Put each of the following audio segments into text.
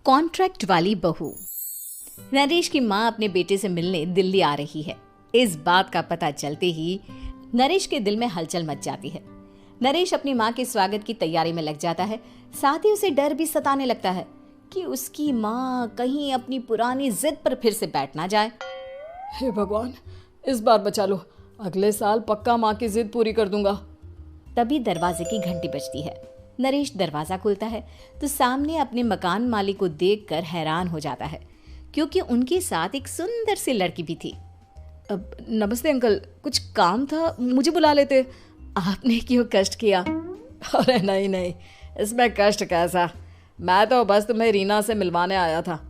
Contract वाली बहू। नरेश की माँ अपने बेटे से मिलने दिल्ली आ रही है। इस बात का पता चलते ही नरेश के दिल में हलचल मच जाती है। नरेश अपनी माँ के स्वागत की तैयारी में लग जाता है। साथ ही उसे डर भी सताने लगता है कि उसकी माँ कहीं अपनी पुरानी जिद पर फिर से बैठ ना जाए। हे भगवान, इस बार बचा लो, अगले साल पक्का माँ की जिद पूरी कर दूंगा। तभी दरवाजे की घंटी बजती है। नरेश दरवाजा खोलता है तो सामने अपने मकान मालिक को देखकर हैरान हो जाता है, क्योंकि उनके साथ एक सुंदर सी लड़की भी थी। अब नमस्ते अंकल, कुछ काम था, मुझे बुला लेते। आपने क्यों कष्ट किया? अरे नहीं नहीं, इसमें कष्ट कैसा, मैं तो बस तुम्हें रीना से मिलवाने आया था।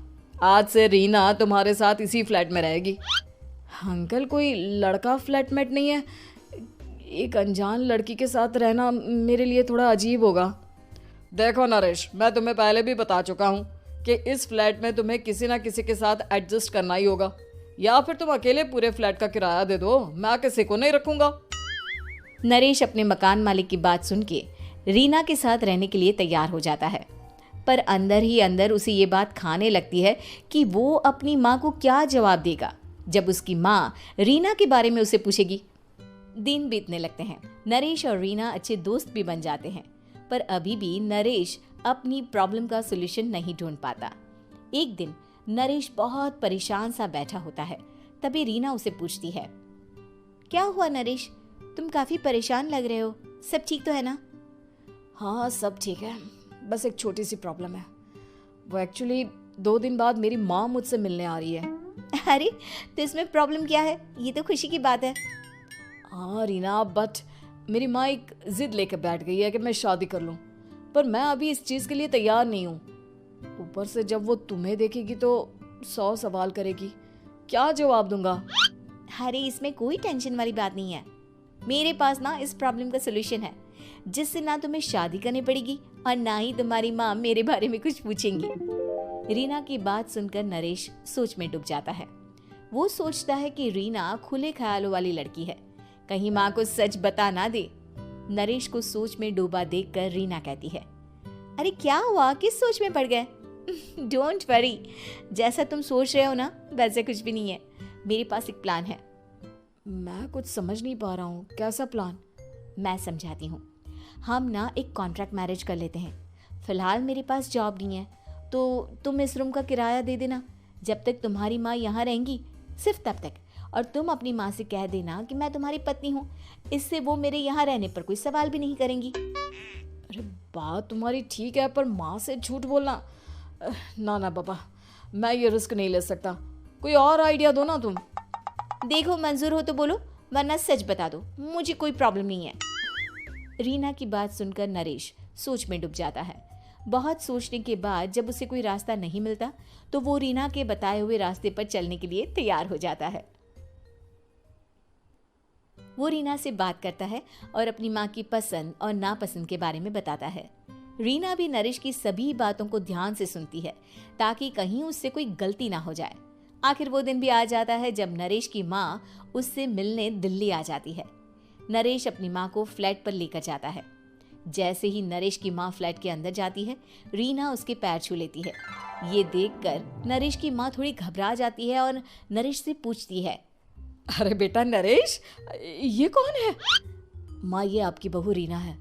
आज से रीना तुम्हारे साथ इसी फ्लैट में रहेगी। अंकल, कोई लड़का फ्लैटमेट नहीं है? एक अनजान लड़की के साथ रहना मेरे लिए थोड़ा अजीब होगा। देखो नरेश, मैं तुम्हें पहले भी बता चुका हूँ कि इस फ्लैट में तुम्हें किसी ना किसी के साथ एडजस्ट करना ही होगा, या फिर तुम अकेले पूरे फ्लैट का किराया दे दो, मैं किसी को नहीं रखूंगा। नरेश अपने मकान मालिक की बात सुन के रीना के साथ रहने के लिए तैयार हो जाता है, पर अंदर ही अंदर उसे ये बात खाने लगती है कि वो अपनी माँ को क्या जवाब देगा जब उसकी माँ रीना के बारे में उसे पूछेगी। दिन बीतने लगते हैं। नरेश और रीना अच्छे दोस्त भी बन जाते हैं, पर अभी भी नरेश अपनी प्रॉब्लम का सॉल्यूशन नहीं ढूंढ पाता। एक दिन नरेश बहुत परेशान सा बैठा होता है। तभी रीना उसे पूछती है, क्या हुआ नरेश, तुम काफी परेशान लग रहे हो, सब ठीक तो है ना? हाँ सब ठीक है, बस एक छोटी सी प्रॉब्लम है। वो एक्चुअली 2 दिन बाद मेरी माँ मुझसे मिलने आ रही है। अरे तो इसमें प्रॉब्लम क्या है, ये तो खुशी की बात है। हाँ रीना, बट मेरी माँ एक जिद लेकर बैठ गई है कि मैं शादी कर लूँ, पर मैं अभी इस चीज़ के लिए तैयार नहीं हूँ। ऊपर से जब वो तुम्हें देखेगी तो 100 सवाल करेगी, क्या जवाब दूंगा? अरे इसमें कोई टेंशन वाली बात नहीं है, मेरे पास ना इस प्रॉब्लम का सलूशन है, जिससे ना तुम्हें शादी करनी पड़ेगी और ना ही तुम्हारी माँ मेरे बारे में कुछ पूछेंगी। रीना की बात सुनकर नरेश सोच में डूब जाता है। वो सोचता है कि रीना खुले ख्यालों वाली लड़की है, कहीं माँ को सच बता ना दे। नरेश को सोच में डूबा देखकर रीना कहती है, अरे क्या हुआ, किस सोच में पड़ गए? डोंट वरी, जैसा तुम सोच रहे हो ना वैसे कुछ भी नहीं है, मेरे पास एक प्लान है। मैं कुछ समझ नहीं पा रहा हूँ, कैसा प्लान? मैं समझाती हूँ। हम ना एक कॉन्ट्रैक्ट मैरिज कर लेते हैं। फिलहाल मेरे पास जॉब नहीं है, तो तुम इस रूम का किराया दे देना जब तक तुम्हारी माँ यहाँ रहेंगी, सिर्फ तब तक। और तुम अपनी माँ से कह देना कि मैं तुम्हारी पत्नी हूँ, इससे वो मेरे यहाँ रहने पर कोई सवाल भी नहीं करेंगी। अरे बात तुम्हारी ठीक है, पर माँ से झूठ बोलना, ना ना बाबा, मैं ये रिस्क नहीं ले सकता। कोई और आइडिया दो ना तुम। देखो मंजूर हो तो बोलो, वरना सच बता दो, मुझे कोई प्रॉब्लम नहीं है। रीना की बात सुनकर नरेश सोच में डूब जाता है। बहुत सोचने के बाद जब उसे कोई रास्ता नहीं मिलता तो वो रीना के बताए हुए रास्ते पर चलने के लिए तैयार हो जाता है। वो रीना से बात करता है और अपनी माँ की पसंद और नापसंद के बारे में बताता है। रीना भी नरेश की सभी बातों को ध्यान से सुनती है, ताकि कहीं उससे कोई गलती ना हो जाए। आखिर वो दिन भी आ जाता है जब नरेश की माँ उससे मिलने दिल्ली आ जाती है। नरेश अपनी माँ को फ्लैट पर लेकर जाता है। जैसे ही नरेश की माँ फ्लैट के अंदर जाती है, रीना उसके पैर छू लेती है। ये देखकर नरेश की माँ थोड़ी घबरा जाती है और नरेश से पूछती है, अरे बेटा नरेश, ये कौन है? माँ, ये आपकी बहू रीना है।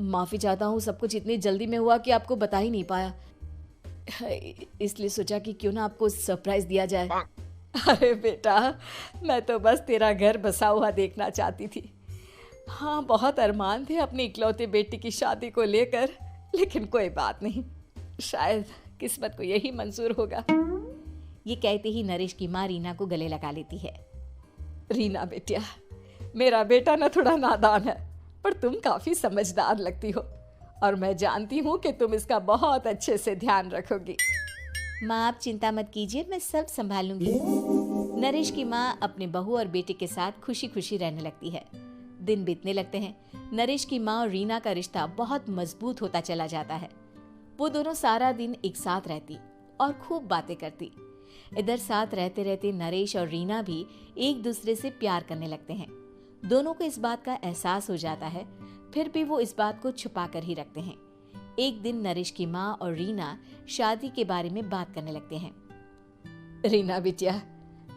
माफ़ी चाहता हूँ, सब कुछ इतनी जल्दी में हुआ कि आपको बता ही नहीं पाया, इसलिए सोचा कि क्यों ना आपको सरप्राइज दिया जाए। अरे बेटा, मैं तो बस तेरा घर बसा हुआ देखना चाहती थी। हाँ, बहुत अरमान थे अपनी इकलौते बेटी की शादी को लेकर, लेकिन कोई बात नहीं, शायद किस्मत को यही मंजूर होगा। ये कहते ही नरेश की माँ रीना को गले लगा लेती है। रीना बेटिया, मेरा बेटा ना थोड़ा नादान है, पर तुम काफ़ी समझदार लगती हो, और मैं जानती हूँ कि तुम इसका बहुत अच्छे से ध्यान रखोगी। माँ आप चिंता मत कीजिए, मैं सब संभाल लूंगी। नरेश की माँ अपने बहू और बेटे के साथ खुशी खुशी रहने लगती है। दिन बीतने लगते हैं। नरेश की माँ और रीना का रिश्ता बहुत मजबूत होता चला जाता है। वो दोनों सारा दिन एक साथ रहती और खूब बातें करती। इधर साथ रहते रहते नरेश और रीना भी एक दूसरे से प्यार करने लगते हैं। दोनों को इस बात का एहसास हो जाता है, फिर भी वो इस बात को छुपा कर ही रखते हैं। एक दिन नरेश की माँ और रीना शादी के बारे में बात करने लगते हैं। रीना बिटिया,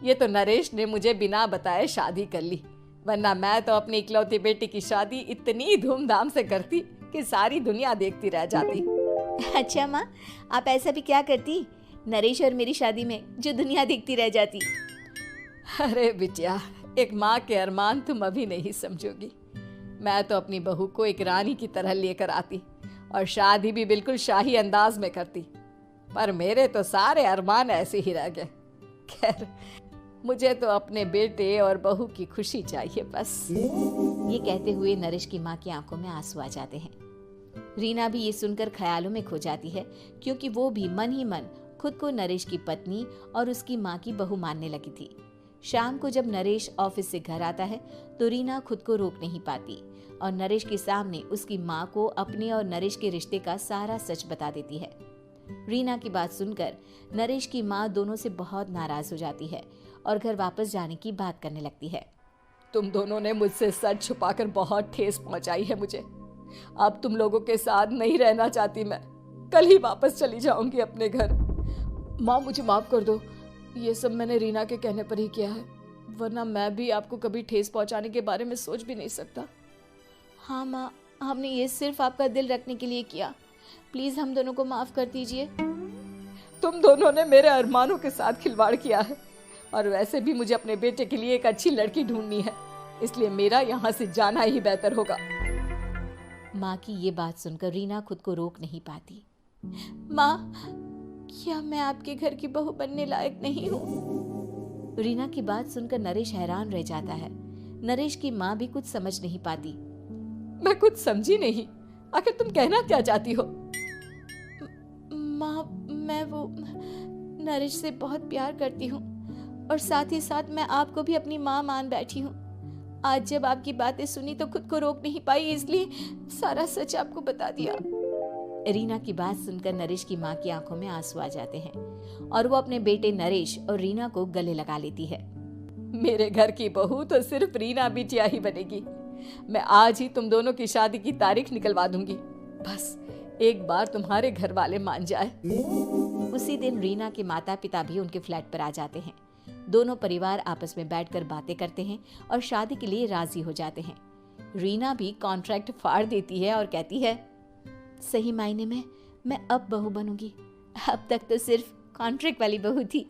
ये तो नरेश ने मुझे बिना बताए शादी कर ली, वरना मैं तो अपनी इकलौती बेटी की शादी इतनी धूमधाम से करती कि सारी दुनिया देखती रह जाती। अच्छा माँ, आप ऐसा भी क्या करती नरेश और मेरी शादी में जो दुनिया देखती रह जाती? अरे बिटिया, एक माँ के अरमान तुम अभी नहीं समझोगी। मैं तो अपनी बहू को एक रानी की तरह लेकर आती और शादी भी बिल्कुल शाही अंदाज में करती, पर मेरे तो सारे अरमान ऐसे ही रह गए। खैर, मुझे तो अपने बेटे और बहू की खुशी चाहिए बस। ये कहते हुए नरेश की माँ की आंखों में आंसू आ जाते हैं। रीना भी ये सुनकर ख्यालों में खो जाती है, क्योंकि वो भी मन ही मन खुद को नरेश की पत्नी और उसकी माँ की बहू मानने लगी थी। शाम को जब नरेश ऑफिस से घर आता है तो रीना खुद को रोक नहीं पाती और नरेश के सामने उसकी माँ को अपने और नरेश के रिश्ते का सारा सच बता देती है। रीना की बात सुनकर नरेश की माँ दोनों से बहुत नाराज हो जाती है और घर वापस जाने की बात करने लगती है। तुम दोनों ने मुझसे सच छुपाकर बहुत ठेस पहुंचाई है मुझे। अब तुम लोगों के साथ नहीं रहना चाहती मैं, कल ही वापस चली जाऊंगी अपने घर। माँ, मुझे माफ कर दो, ये सब मैंने रीना के कहने पर ही किया है, वरना मैं भी आपको कभी ठेस पहुंचाने के बारे में सोच भी नहीं सकता। हाँ माँ, हमने ये सिर्फ आपका दिल रखने के लिए किया, प्लीज हम दोनों को माफ कर दीजिए। तुम दोनों ने मेरे अरमानों के साथ खिलवाड़ किया है, और वैसे भी मुझे अपने बेटे के लिए एक अच्छी लड़की ढूंढनी है, इसलिए मेरा यहाँ से जाना ही बेहतर होगा। माँ की ये बात सुनकर रीना खुद को रोक नहीं पाती। माँ, क्या मैं आपके घर की बहू बनने लायक नहीं हूँ? रीना की बात सुनकर नरेश हैरान रह जाता है। नरेश की माँ भी कुछ समझ नहीं पाती। मैं कुछ समझी नहीं, आखिर तुम कहना क्या चाहती हो? माँ, मैं वो नरेश से बहुत प्यार करती हूँ और साथ ही साथ मैं आपको भी अपनी माँ मान बैठी हूँ। आज जब आपकी बातें सुनी तो खुद को रोक नहीं पाई, इसलिए सारा सच आपको बता दिया। रीना की बात सुनकर नरेश की माँ की आंखों में आंसू आ जाते हैं और वो अपने बेटे नरेश और रीना को गले लगा लेती है। मेरे घर की बहू तो सिर्फ रीना बिटिया ही बनेगी। मैं आज ही तुम दोनों की शादी की तारीख निकलवा दूंगी, बस एक बार तुम्हारे घर वाले मान जाए। उसी दिन रीना के माता पिता भी उनके फ्लैट पर आ जाते हैं। दोनों परिवार आपस में बैठकर बातें करते हैं और शादी के लिए राजी हो जाते हैं। रीना भी कॉन्ट्रैक्ट फाड़ देती है और कहती है, सही मायने में मैं अब बहू बनूंगी, अब तक तो सिर्फ कॉन्ट्रैक्ट वाली बहू थी।